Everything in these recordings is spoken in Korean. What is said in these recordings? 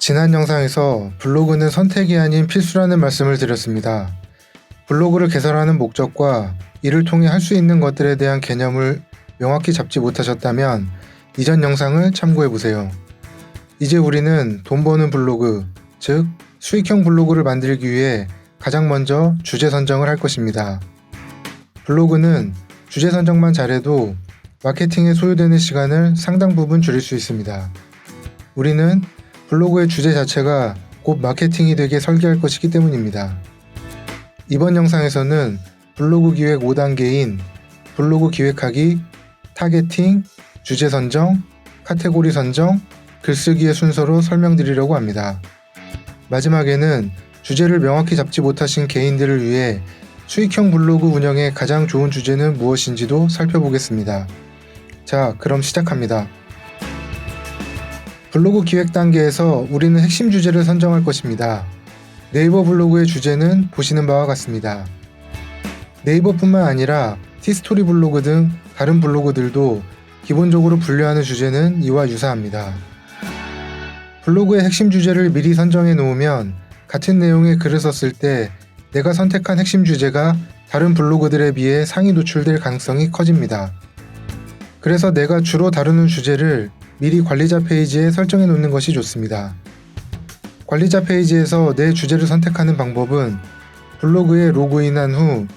지난 영상에서 블로그는 선택이 아닌 필수라는 말씀을 드렸습니다. 블로그를 개설하는 목적과 이를 통해 할 수 있는 것들에 대한 개념을 명확히 잡지 못하셨다면 이전 영상을 참고해보세요. 이제 우리는 돈 버는 블로그, 즉 수익형 블로그를 만들기 위해 가장 먼저 주제 선정을 할 것입니다. 블로그는 주제 선정만 잘해도 마케팅에 소요되는 시간을 상당 부분 줄일 수 있습니다. 우리는 블로그의 주제 자체가 곧 마케팅이 되게 설계할 것이기 때문입니다. 이번 영상에서는 블로그 기획 5단계인 블로그 기획하기, 타겟팅, 주제 선정, 카테고리 선정, 글쓰기의 순서로 설명드리려고 합니다. 마지막에는 주제를 명확히 잡지 못하신 개인들을 위해 수익형 블로그 운영의 가장 좋은 주제는 무엇인지도 살펴보겠습니다. 자, 그럼 시작합니다. 블로그 기획 단계에서 우리는 핵심 주제를 선정할 것입니다. 네이버 블로그의 주제는 보시는 바와 같습니다. 네이버뿐만 아니라 티스토리 블로그 등 다른 블로그들도 기본적으로 분류하는 주제는 이와 유사합니다. 블로그의 핵심 주제를 미리 선정해 놓으면 같은 내용의 글을 썼을 때 내가 선택한 핵심 주제가 다른 블로그들에 비해 상위 노출될 가능성이 커집니다. 그래서 내가 주로 다루는 주제를 미리 관리자 페이지에 설정해 놓는 것이 좋습니다. 관리자 페이지에서 내 주제를 선택하는 방법은 블로그에 로그인한 후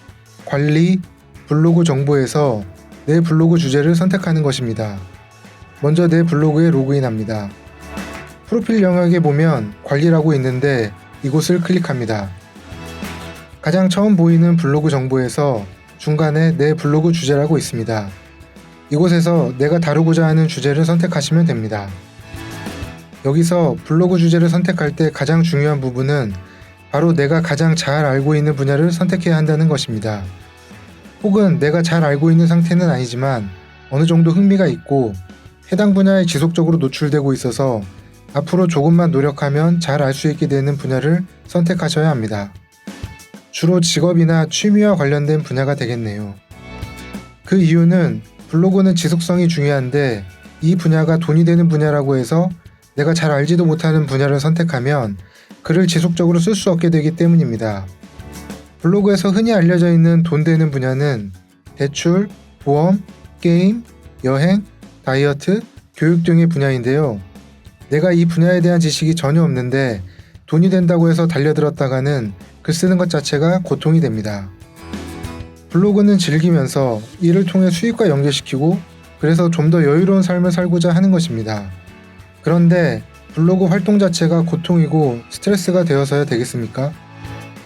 관리, 블로그 정보에서 내 블로그 주제를 선택하는 것입니다. 먼저 내 블로그에 로그인합니다. 프로필 영역에 보면 관리라고 있는데 이곳을 클릭합니다. 가장 처음 보이는 블로그 정보에서 중간에 내 블로그 주제라고 있습니다. 이곳에서 내가 다루고자 하는 주제를 선택하시면 됩니다. 여기서 블로그 주제를 선택할 때 가장 중요한 부분은 바로 내가 가장 잘 알고 있는 분야를 선택해야 한다는 것입니다. 혹은 내가 잘 알고 있는 상태는 아니지만 어느 정도 흥미가 있고 해당 분야에 지속적으로 노출되고 있어서 앞으로 조금만 노력하면 잘 알 수 있게 되는 분야를 선택하셔야 합니다. 주로 직업이나 취미와 관련된 분야가 되겠네요. 그 이유는 블로그는 지속성이 중요한데 이 분야가 돈이 되는 분야라고 해서 내가 잘 알지도 못하는 분야를 선택하면 글을 지속적으로 쓸 수 없게 되기 때문입니다. 블로그에서 흔히 알려져 있는 돈 되는 분야는 대출, 보험, 게임, 여행, 다이어트, 교육 등의 분야인데요. 내가 이 분야에 대한 지식이 전혀 없는데 돈이 된다고 해서 달려들었다가는 글 쓰는 것 자체가 고통이 됩니다. 블로그는 즐기면서 이를 통해 수익과 연결시키고 그래서 좀 더 여유로운 삶을 살고자 하는 것입니다. 그런데 블로그 활동 자체가 고통이고 스트레스가 되어서야 되겠습니까?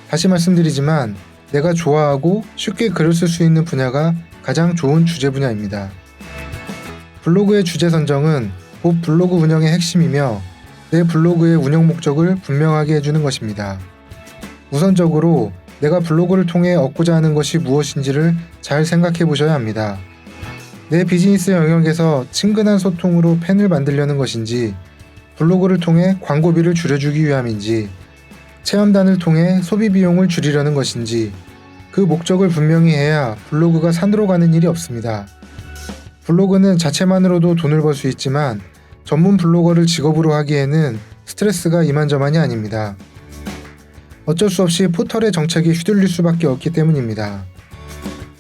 다시 말씀드리지만 내가 좋아하고 쉽게 글을 쓸 수 있는 분야가 가장 좋은 주제 분야입니다. 블로그의 주제 선정은 곧 블로그 운영의 핵심이며 내 블로그의 운영 목적을 분명하게 해주는 것입니다. 우선적으로 내가 블로그를 통해 얻고자 하는 것이 무엇인지를 잘 생각해 보셔야 합니다. 내 비즈니스 영역에서 친근한 소통으로 팬을 만들려는 것인지, 블로그를 통해 광고비를 줄여주기 위함인지, 체험단을 통해 소비 비용을 줄이려는 것인지, 그 목적을 분명히 해야 블로그가 산으로 가는 일이 없습니다. 블로그는 자체만으로도 돈을 벌 수 있지만 전문 블로거를 직업으로 하기에는 스트레스가 이만저만이 아닙니다. 어쩔 수 없이 포털의 정책에 휘둘릴 수밖에 없기 때문입니다.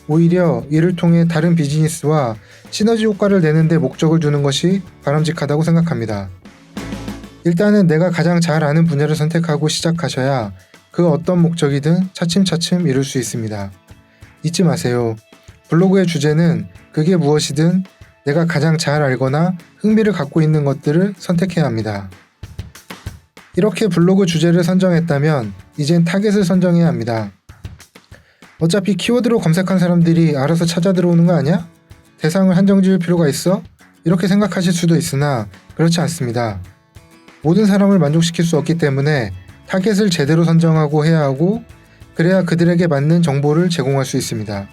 오히려 이를 통해 다른 비즈니스와 시너지 효과를 내는 데 목적을 두는 것이 바람직하다고 생각합니다. 일단은 내가 가장 잘 아는 분야를 선택하고 시작하셔야 그 어떤 목적이든 차츰차츰 이룰 수 있습니다. 잊지 마세요. 블로그의 주제는 그게 무엇이든 내가 가장 잘 알거나 흥미를 갖고 있는 것들을 선택해야 합니다. 이렇게 블로그 주제를 선정했다면 이젠 타겟을 선정해야 합니다. 어차피 키워드로 검색한 사람들이 알아서 찾아 들어오는 거 아니야? 대상을 한정 지을 필요가 있어? 이렇게 생각하실 수도 있으나 그렇지 않습니다. 모든 사람을 만족시킬 수 없기 때문에 타겟을 제대로 선정하고 해야 하고 그래야 그들에게 맞는 정보를 제공할 수 있습니다.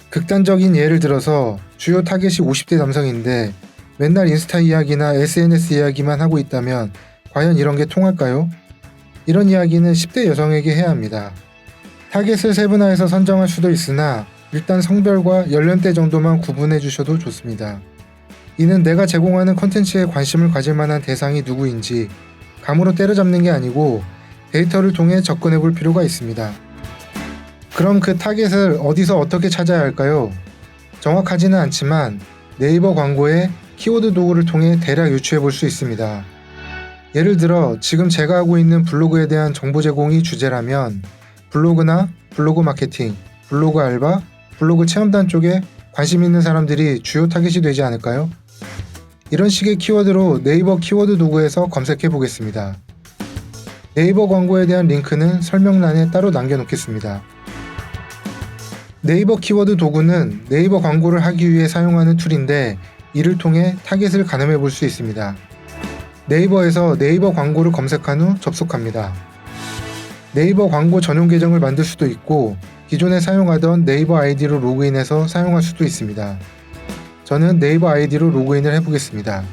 극단적인 예를 들어서 주요 타겟이 50대 남성인데 맨날 인스타 이야기나 SNS 이야기만 하고 있다면 과연 이런 게 통할까요? 이런 이야기는 10대 여성에게 해야 합니다. 타겟을 세분화해서 선정할 수도 있으나 일단 성별과 연령대 정도만 구분해 주셔도 좋습니다. 이는 내가 제공하는 콘텐츠에 관심을 가질 만한 대상이 누구인지 감으로 때려잡는 게 아니고 데이터를 통해 접근해 볼 필요가 있습니다. 그럼 그 타겟을 어디서 어떻게 찾아야 할까요? 정확하지는 않지만 네이버 광고에 키워드 도구를 통해 대략 유추해 볼 수 있습니다. 예를 들어 지금 제가 하고 있는 블로그에 대한 정보 제공이 주제라면 블로그나 블로그 마케팅, 블로그 알바, 블로그 체험단 쪽에 관심 있는 사람들이 주요 타겟이 되지 않을까요? 이런 식의 키워드로 네이버 키워드 도구에서 검색해 보겠습니다. 네이버 광고에 대한 링크는 설명란에 따로 남겨놓겠습니다. 네이버 키워드 도구는 네이버 광고를 하기 위해 사용하는 툴인데 이를 통해 타겟을 가늠해 볼 수 있습니다. 네이버에서 네이버 광고를 검색한 후 접속합니다. 네이버 광고 전용 계정을 만들 수도 있고 기존에 사용하던 네이버 아이디로 로그인해서 사용할 수도 있습니다. 저는 네이버 아이디로 로그인을 해보겠습니다.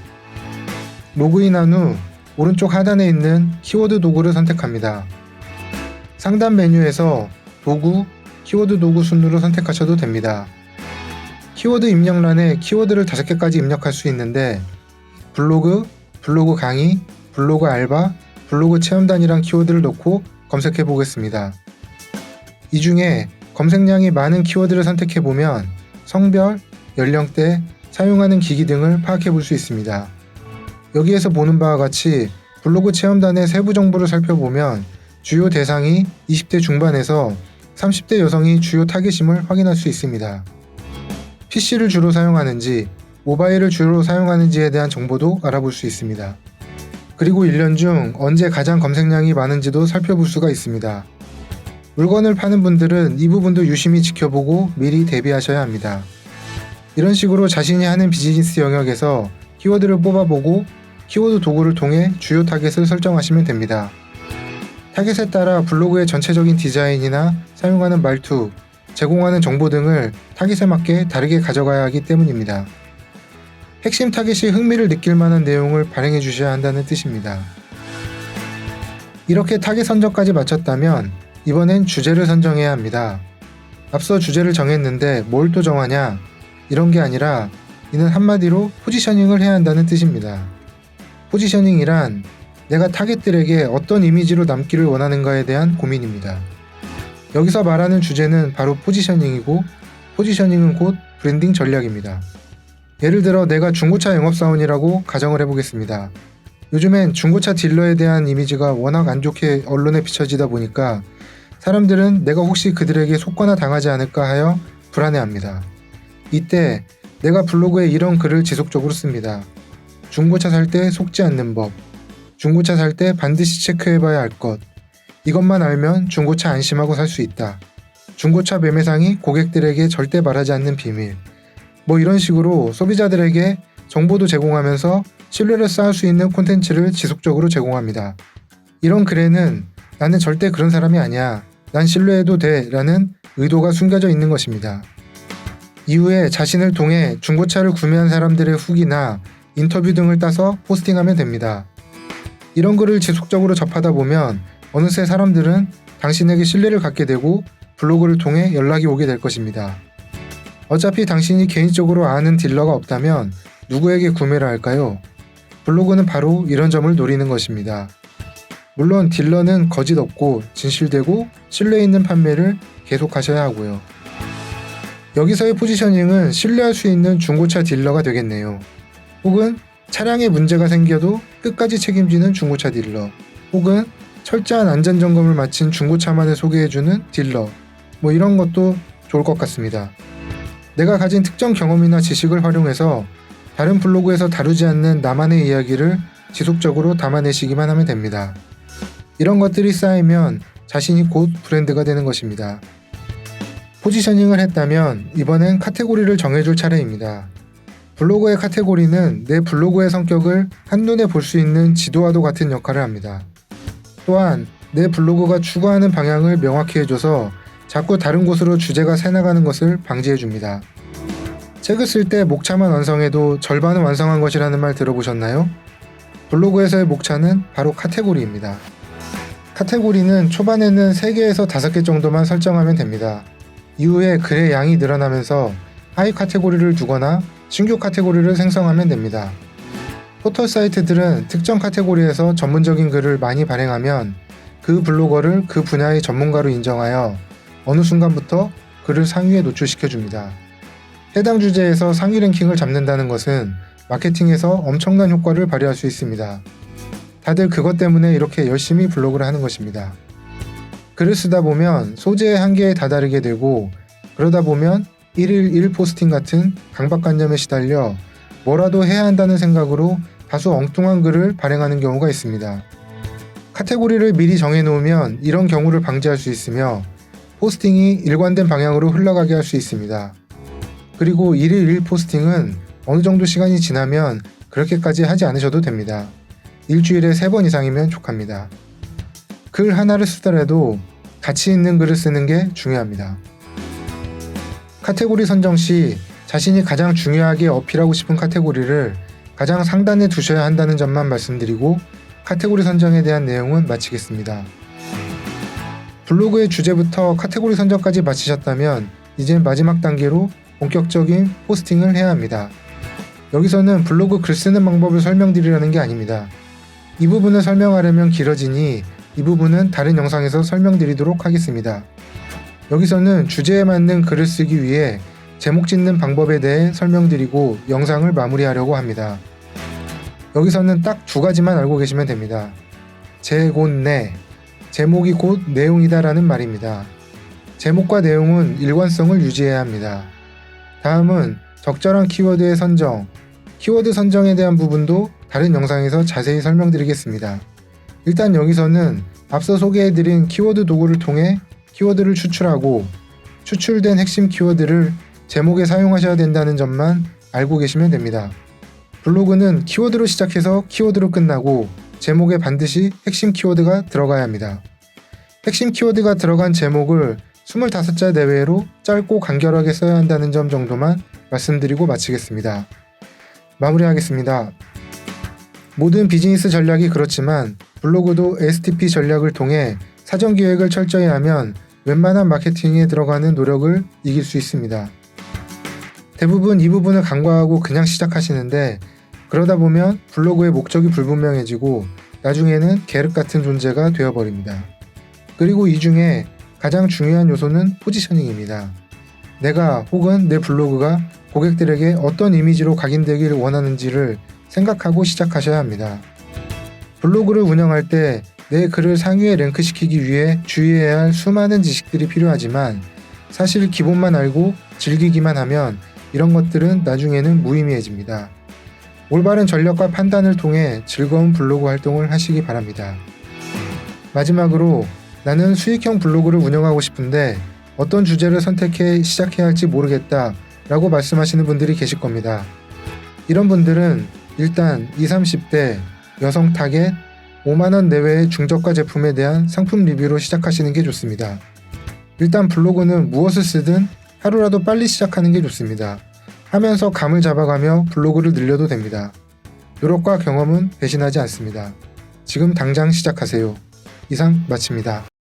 로그인한 후 오른쪽 하단에 있는 키워드 도구를 선택합니다. 상단 메뉴에서 도구, 키워드 도구 순으로 선택하셔도 됩니다. 키워드 입력란에 키워드를 5개까지 입력할 수 있는데 블로그, 블로그 강의, 블로그 알바, 블로그 체험단이란 키워드를 넣고 검색해 보겠습니다. 이 중에 검색량이 많은 키워드를 선택해 보면 성별, 연령대, 사용하는 기기 등을 파악해 볼 수 있습니다. 여기에서 보는 바와 같이 블로그 체험단의 세부 정보를 살펴보면 주요 대상이 20대 중반에서 30대 여성이 주요 타겟임을 확인할 수 있습니다. PC를 주로 사용하는지, 모바일을 주로 사용하는지에 대한 정보도 알아볼 수 있습니다. 그리고 1년 중 언제 가장 검색량이 많은지도 살펴볼 수가 있습니다. 물건을 파는 분들은 이 부분도 유심히 지켜보고 미리 대비하셔야 합니다. 이런 식으로 자신이 하는 비즈니스 영역에서 키워드를 뽑아보고 키워드 도구를 통해 주요 타겟을 설정하시면 됩니다. 타겟에 따라 블로그의 전체적인 디자인이나 사용하는 말투, 제공하는 정보 등을 타겟에 맞게 다르게 가져가야 하기 때문입니다. 핵심 타겟이 흥미를 느낄 만한 내용을 발행해 주셔야 한다는 뜻입니다. 이렇게 타겟 선정까지 마쳤다면 이번엔 주제를 선정해야 합니다. 앞서 주제를 정했는데 뭘 또 정하냐? 이런 게 아니라 이는 한마디로 포지셔닝을 해야 한다는 뜻입니다. 포지셔닝이란 내가 타겟들에게 어떤 이미지로 남기를 원하는가에 대한 고민입니다. 여기서 말하는 주제는 바로 포지셔닝이고 포지셔닝은 곧 브랜딩 전략입니다. 예를 들어 내가 중고차 영업사원이라고 가정을 해보겠습니다. 요즘엔 중고차 딜러에 대한 이미지가 워낙 안 좋게 언론에 비춰지다 보니까 사람들은 내가 혹시 그들에게 속거나 당하지 않을까 하여 불안해합니다. 이때 내가 블로그에 이런 글을 지속적으로 씁니다. 중고차 살 때 속지 않는 법, 중고차 살 때 반드시 체크해봐야 할 것, 이것만 알면 중고차 안심하고 살 수 있다. 중고차 매매상이 고객들에게 절대 말하지 않는 비밀. 뭐 이런 식으로 소비자들에게 정보도 제공하면서 신뢰를 쌓을 수 있는 콘텐츠를 지속적으로 제공합니다. 이런 글에는 나는 절대 그런 사람이 아니야. 난 신뢰해도 돼. 라는 의도가 숨겨져 있는 것입니다. 이후에 자신을 통해 중고차를 구매한 사람들의 후기나 인터뷰 등을 따서 포스팅하면 됩니다. 이런 글을 지속적으로 접하다 보면 어느새 사람들은 당신에게 신뢰를 갖게 되고 블로그를 통해 연락이 오게 될 것입니다. 어차피 당신이 개인적으로 아는 딜러가 없다면 누구에게 구매를 할까요? 블로그는 바로 이런 점을 노리는 것입니다. 물론 딜러는 거짓 없고 진실되고 신뢰 있는 판매를 계속하셔야 하고요. 여기서의 포지셔닝은 신뢰할 수 있는 중고차 딜러가 되겠네요. 혹은 차량에 문제가 생겨도 끝까지 책임지는 중고차 딜러, 혹은 철저한 안전점검을 마친 중고차만을 소개해주는 딜러, 뭐 이런 것도 좋을 것 같습니다. 내가 가진 특정 경험이나 지식을 활용해서 다른 블로그에서 다루지 않는 나만의 이야기를 지속적으로 담아내시기만 하면 됩니다. 이런 것들이 쌓이면 자신이 곧 브랜드가 되는 것입니다. 포지셔닝을 했다면 이번엔 카테고리를 정해줄 차례입니다. 블로그의 카테고리는 내 블로그의 성격을 한눈에 볼 수 있는 지도와도 같은 역할을 합니다. 또한 내 블로그가 추구하는 방향을 명확히 해줘서 자꾸 다른 곳으로 주제가 새나가는 것을 방지해줍니다. 책을 쓸 때 목차만 완성해도 절반은 완성한 것이라는 말 들어보셨나요? 블로그에서의 목차는 바로 카테고리입니다. 카테고리는 초반에는 3개에서 5개 정도만 설정하면 됩니다. 이후에 글의 양이 늘어나면서 하위 카테고리를 두거나 신규 카테고리를 생성하면 됩니다. 포털 사이트들은 특정 카테고리에서 전문적인 글을 많이 발행하면 그 블로거를 그 분야의 전문가로 인정하여 어느 순간부터 글을 상위에 노출시켜 줍니다. 해당 주제에서 상위 랭킹을 잡는다는 것은 마케팅에서 엄청난 효과를 발휘할 수 있습니다. 다들 그것 때문에 이렇게 열심히 블로그를 하는 것입니다. 글을 쓰다 보면 소재의 한계에 다다르게 되고 그러다 보면 1일 1포스팅 같은 강박관념에 시달려 뭐라도 해야 한다는 생각으로 다소 엉뚱한 글을 발행하는 경우가 있습니다. 카테고리를 미리 정해놓으면 이런 경우를 방지할 수 있으며 포스팅이 일관된 방향으로 흘러가게 할 수 있습니다. 그리고 1일 1포스팅은 어느 정도 시간이 지나면 그렇게까지 하지 않으셔도 됩니다. 일주일에 3번 이상이면 족합니다. 글 하나를 쓰더라도 가치 있는 글을 쓰는 게 중요합니다. 카테고리 선정 시 자신이 가장 중요하게 어필하고 싶은 카테고리를 가장 상단에 두셔야 한다는 점만 말씀드리고 카테고리 선정에 대한 내용은 마치겠습니다. 블로그의 주제부터 카테고리 선정까지 마치셨다면 이제 마지막 단계로 본격적인 포스팅을 해야 합니다. 여기서는 블로그 글 쓰는 방법을 설명드리려는 게 아닙니다. 이 부분을 설명하려면 길어지니 이 부분은 다른 영상에서 설명드리도록 하겠습니다. 여기서는 주제에 맞는 글을 쓰기 위해 제목 짓는 방법에 대해 설명드리고 영상을 마무리하려고 합니다. 여기서는 딱 2가지만 알고 계시면 됩니다. 제 곧 내, 제목이 곧 내용이다 라는 말입니다. 제목과 내용은 일관성을 유지해야 합니다. 다음은 적절한 키워드의 선정, 키워드 선정에 대한 부분도 다른 영상에서 자세히 설명드리겠습니다. 일단 여기서는 앞서 소개해드린 키워드 도구를 통해 키워드를 추출하고 추출된 핵심 키워드를 제목에 사용하셔야 된다는 점만 알고 계시면 됩니다. 블로그는 키워드로 시작해서 키워드로 끝나고 제목에 반드시 핵심 키워드가 들어가야 합니다. 핵심 키워드가 들어간 제목을 25자 내외로 짧고 간결하게 써야 한다는 점 정도만 말씀드리고 마치겠습니다. 마무리하겠습니다. 모든 비즈니스 전략이 그렇지만 블로그도 STP 전략을 통해 사전 기획을 철저히 하면 웬만한 마케팅에 들어가는 노력을 이길 수 있습니다. 대부분 이 부분을 간과하고 그냥 시작하시는데 그러다 보면 블로그의 목적이 불분명해지고 나중에는 계륵 같은 존재가 되어버립니다. 그리고 이 중에 가장 중요한 요소는 포지셔닝입니다. 내가 혹은 내 블로그가 고객들에게 어떤 이미지로 각인되기를 원하는지를 생각하고 시작하셔야 합니다. 블로그를 운영할 때 내 글을 상위에 랭크시키기 위해 주의해야 할 수많은 지식들이 필요하지만 사실 기본만 알고 즐기기만 하면 이런 것들은 나중에는 무의미해집니다. 올바른 전략과 판단을 통해 즐거운 블로그 활동을 하시기 바랍니다. 마지막으로 나는 수익형 블로그를 운영하고 싶은데 어떤 주제를 선택해 시작해야 할지 모르겠다 라고 말씀하시는 분들이 계실 겁니다. 이런 분들은 일단 20, 30대 여성 타겟 5만원 내외의 중저가 제품에 대한 상품 리뷰로 시작하시는 게 좋습니다. 일단 블로그는 무엇을 쓰든 하루라도 빨리 시작하는 게 좋습니다. 하면서 감을 잡아가며 블로그를 늘려도 됩니다. 노력과 경험은 배신하지 않습니다. 지금 당장 시작하세요. 이상 마칩니다.